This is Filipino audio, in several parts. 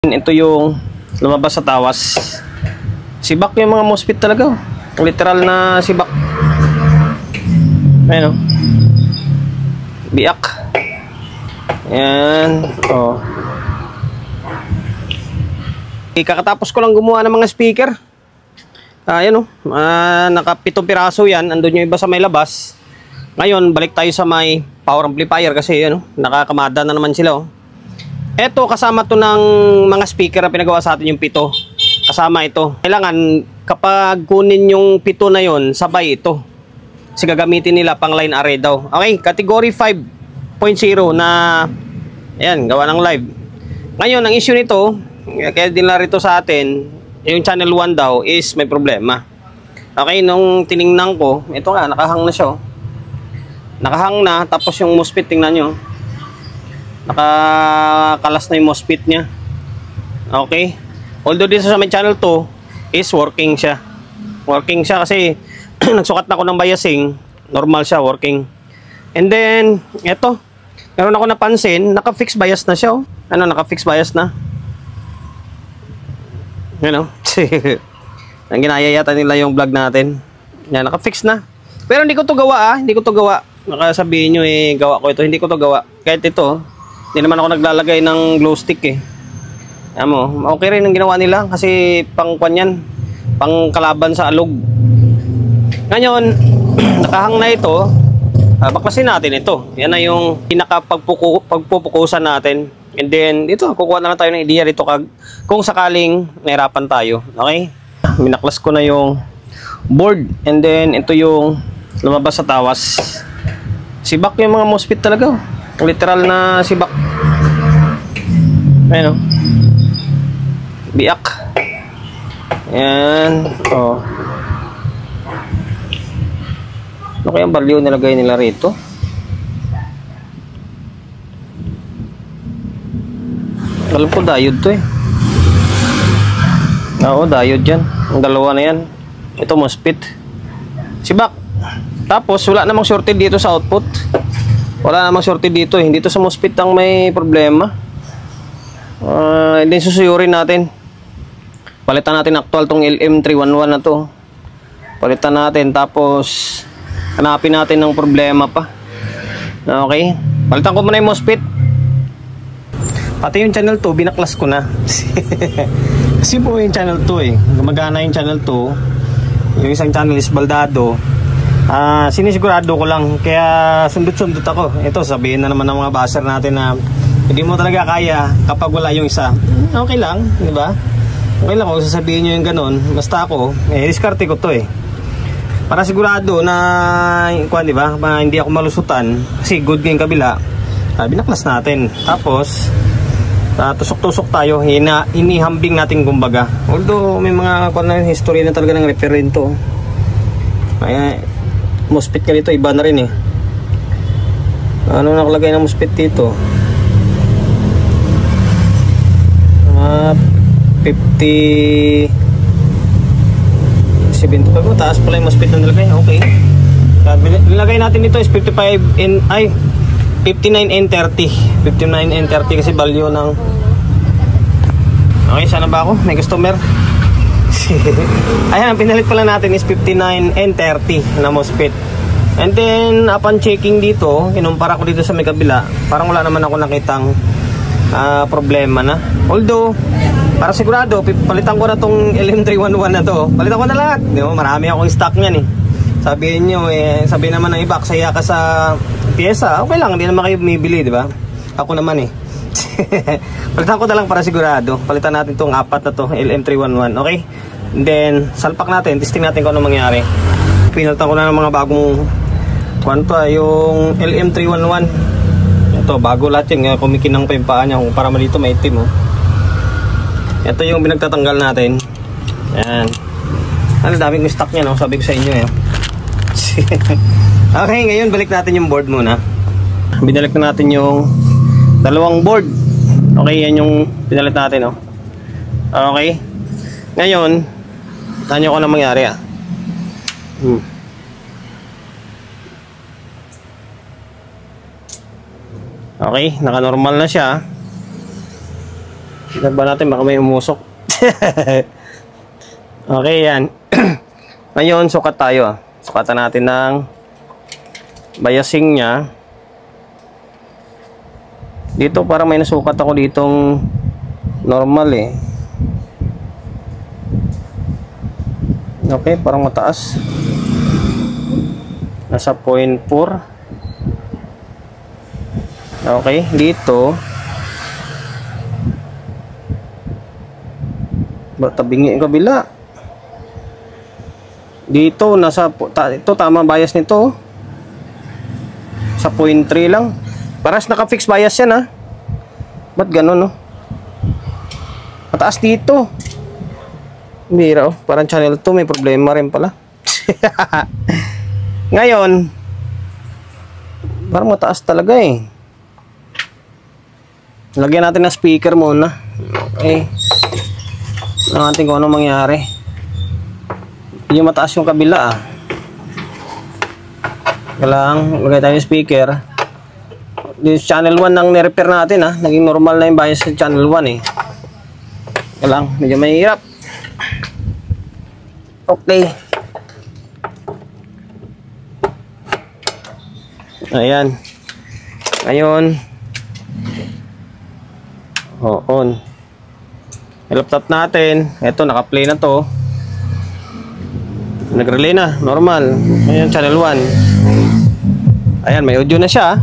Ito yung lumabas sa tawas. Sibak yung mga MOSFET talaga. Literal na sibak. Ayan o. Biak. Ayan. O. Kakatapos ko lang gumawa ng mga speaker. Ayan o. Naka 7 piraso yan. Andun yung iba sa may labas. Ngayon, balik tayo sa may power amplifier kasi yan o. Nakakamada na naman sila o. Eto, kasama to ng mga speaker na pinagawa sa atin yung 7. Kasama ito. Kailangan kapag kunin yung 7 na yon, sabay ito. Kasi gagamitin nila pang line array daw. Okay, category 5.0 na ayan, gawa ng live. Ngayon, ang issue nito, kaya din rito sa atin, yung channel 1 daw is may problema. Okay, nung tiningnan ko, ito nga, nakahang na siya. Nakahang na, tapos yung MOSFET, tingnan nyo. Nakakalas na yung MOSFET nya. Okay. Although dito sa may channel 2 is working siya. Working siya kasi nagsukat na ako ng biasing. Normal siya, working. And then, eto. Meron ako napansin, naka-fix bias na siya. Oh. Ano, naka-fix bias na. Yan o. Ang ginaya yata nila yung vlog natin. Yan, naka-fix na. Pero hindi ko to gawa Hindi ko to gawa. Nakasabihin nyo gawa ko ito. Hindi ko to gawa. Kahit ito, hindi naman ako naglalagay ng glow stick Ayan mo, okay rin ang ginawa nila kasi pang kwan pang kalaban sa alog. Ngayon, nakahang na ito, baklasin natin ito. Yan na yung pinaka-pagpupukusan natin. And then, dito, kukuha na lang tayo ng idea dito kung sakaling nahirapan tayo. Okay? Minaklas ko na yung board. And then, ito yung lumabas sa tawas. Sibak yung mga MOSFET talaga. Literal na sibak. Ayan o. Biak. Ayan. O. Ano kayang barlyo nilagay nila rito? Alam ko diode to Oo, diode dyan. Ang dalawa na yan. Ito MOSFET. Sibak. Tapos wala namang shorted dito sa output. Wala namang shorted dito Dito sa MOSFET ang may problema. Then susuyurin natin. Palitan natin actual tong LM311 na to. Palitan natin. Tapos hanapin natin ng problema pa. Okay. Palitan ko muna yung MOSFET. Pati yung channel 2 binaklas ko na. Kasi po yung channel 2 Gumagana yung channel 2. Yung isang channel is baldado. Sinisigurado ko lang. Kaya sundot-sundot ako. Ito, sabihin na naman ng mga baser natin na hindi mo talaga kaya kapag wala yung isa. Okay lang, di ba? Okay lang kung sasabihin nyo yung ganun. Basta ako, diskarte ko to para sigurado na di ba? Hindi ako malusutan. Kasi good yung kabila. Binaklas natin. Tapos tusok-tusok tayo. Inihambing natin kumbaga. Although may mga history na talaga ng referento. Kaya MOSFET ka dito, iba na rin Ano nakalagay ng MOSFET dito? 50 75. Mataas pala yung MOSFET na nilagay. Okay. Nilagay natin dito is 59N30. 59N30 kasi value ng okay, sana ba ako? May customer. Ayan, ang pinalit pala natin is 59N30 na MOSFET. And then, upon checking dito, kinumpara ko dito sa may kabila, parang wala naman ako nakitang problema na. Although, para sigurado, palitan ko na tong LM311 na to. Palitan ko na lahat. Di ba? Marami akong stock niyan Sabihin nyo, sabihin naman ng iba, kasaya ka sa pyesa. Okay lang, hindi naman kayo bumibili, di ba? Ako naman Palitan ko na lang para sigurado. Palitan natin tong 4 na to, LM311, okay? And then, salpak natin, testing natin kung ano mangyari. Pinalitan ko na ng mga bagong yung LM311. Ito, bago lahat yung kumikinang pa yung paa niya para malito maitim Ito yung binagtatanggal natin. Ayan. Ang daming stock niya sabi ko sa inyo Okay, ngayon balik natin yung board muna. Binalik na natin yung dalawang board. Okay, yan yung pinalit natin Okay. Ngayon, tanyo ko na mangyari Okay, naka-normal na siya. Tignan ba natin, baka may umusok. Okay, yan. Ngayon, sukat tayo. Sukatan natin ng biasing niya. Dito, para may nasukat ako ditong normal eh. Okay, parang mataas. Nasa 0.4. Okay, dito. Tabingi yung kabila. Dito, ito tama bias nito. Sa 0.3 lang. Paras naka-fix bias yan ha. Ba't ganun no? Mataas dito. Bira oh, parang channel 2 may problema rin pala. Ngayon, parang mataas talaga eh. Lagyan natin ng speaker muna. Okay. Tingnan natin kung ano mangyari. Yung mataas yung kabila ah. Kailangan lagay tayo ng speaker. This channel 1 nang ni-repair natin ah. Naging normal na yung bias sa channel 1 eh. Kailangan medyo mahirap. Okay. Ayan. Ngayon. On. Yung laptop natin. Ito, naka-play na to. Nag-relay na. Normal. Ayan, channel 1. Ayan, may audio na siya.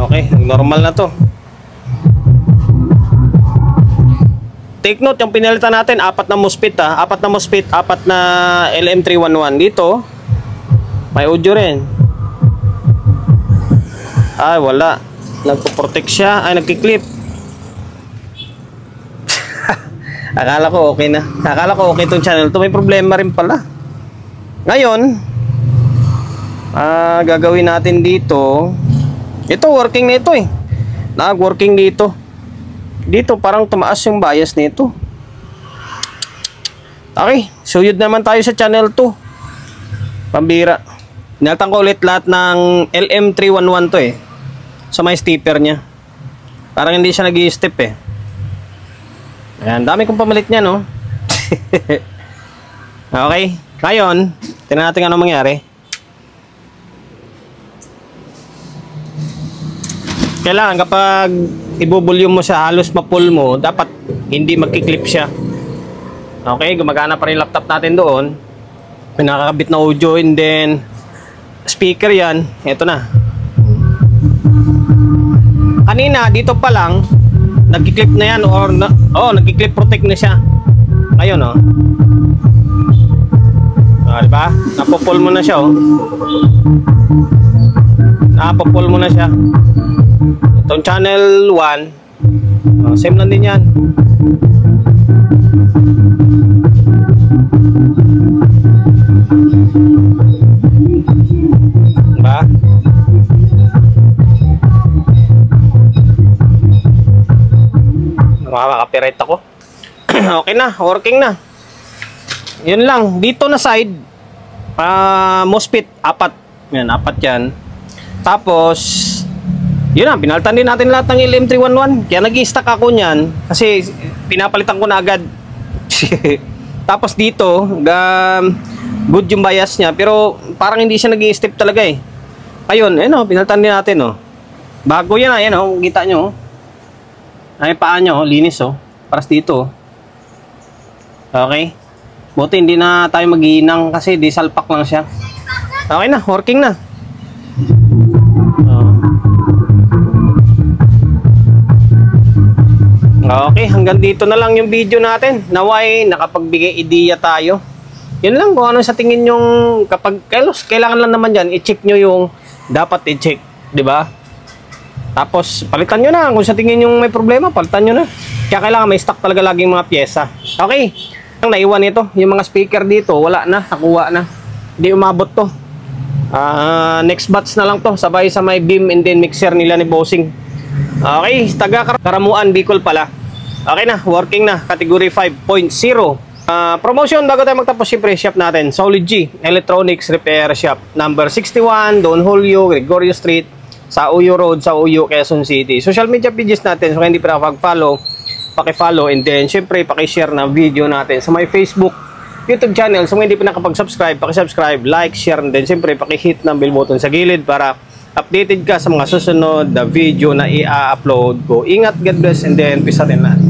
Okay, normal na to. Take note, yung pinalitan natin, 4 na MOSFET ha. 4 na MOSFET, 4 na LM311. Dito, may audio rin. Ay, wala. Nagpo-protect siya. Ay, nagki-clip. Akala ko okay na. Akala ko okay itong channel to. May problema rin pala. Ngayon, gagawin natin dito. Ito, working na ito eh. Nag-working dito. Dito, parang tumaas yung bias nito. Okay, suyod naman tayo sa channel 2. Pambira. Nilatan ko ulit lahat ng LM311 to eh. Sa may stepper nya. Parang hindi siya nag-i-step eh. Ayan, dami kong pamalit niya no. Okay, ngayon, tingnan natin ano mangyari. Kailangan kapag ibubulyum mo siya, halos ma-pull mo, dapat hindi magki-clip siya. Okay, gumagana pa rin laptop natin doon. May nakakabit na audio and then speaker yan. Ito na. Kanina, dito pa lang, nagki-clip na yan or nagki-clip protect na siya. Ngayon, oh. Diba? Napo-pull mo na siya, oh. Napo-pull mo na siya. Itong channel 1, same lang din yan. Diba? Makaka-copyright ako. Okay na, working na. Yun lang, dito na side MOSFET, 4. Yan, 4 yan. Tapos yun na, pinalitan din natin lahat ng LM311. Kaya nag-i-stack ako niyan kasi pinapalitan ko na agad. Tapos dito, good yung bias niya, pero parang hindi siya nag-i-step talaga eh. Ayun, ayun oh, pinalitan din natin oh. Bago yan, ayan oh, kita nyo oh. Ay, paa nyo oh, linis oh. Paras dito oh. Okay. Buti hindi na tayo maghihinang kasi di salpak lang siya. Okay na, working na. Okay, hanggang dito na lang yung video natin. Naway, nakapagbigay ideya tayo. Yun lang, kung ano sa tingin yung kapag kailangan lang naman dyan, i-check nyo yung dapat i-check, di ba? Tapos, palitan nyo na. Kung sa tingin yung may problema, palitan nyo na. Kaya kailangan may stock talaga laging mga pyesa. Okay, ang naiwan ito, yung mga speaker dito, wala na, nakuha na. Hindi umabot to. Next batch na lang to, sabay sa may beam and then mixer nila ni Bossing. Okay, taga Karamuan, Bicol pala. Okay na, working na, category 5.0. Promotion bago tayo magtapos, siyempre shop natin, Solid G Electronics Repair Shop, number 61 Don Julio Gregorio Street, sa Uyo Road, sa Uyo, Quezon City. Social media pages natin, so kung hindi pa nakapag-follow, paki-follow, and then syempre paki-share na video natin sa my Facebook, YouTube channel. So kung hindi pa nakapag-subscribe, paki-subscribe, like, share, and then syempre paki-hit ng bell button sa gilid para updated ka sa mga susunod na video na i-upload ko. Ingat, God bless, and then peace out and lahat.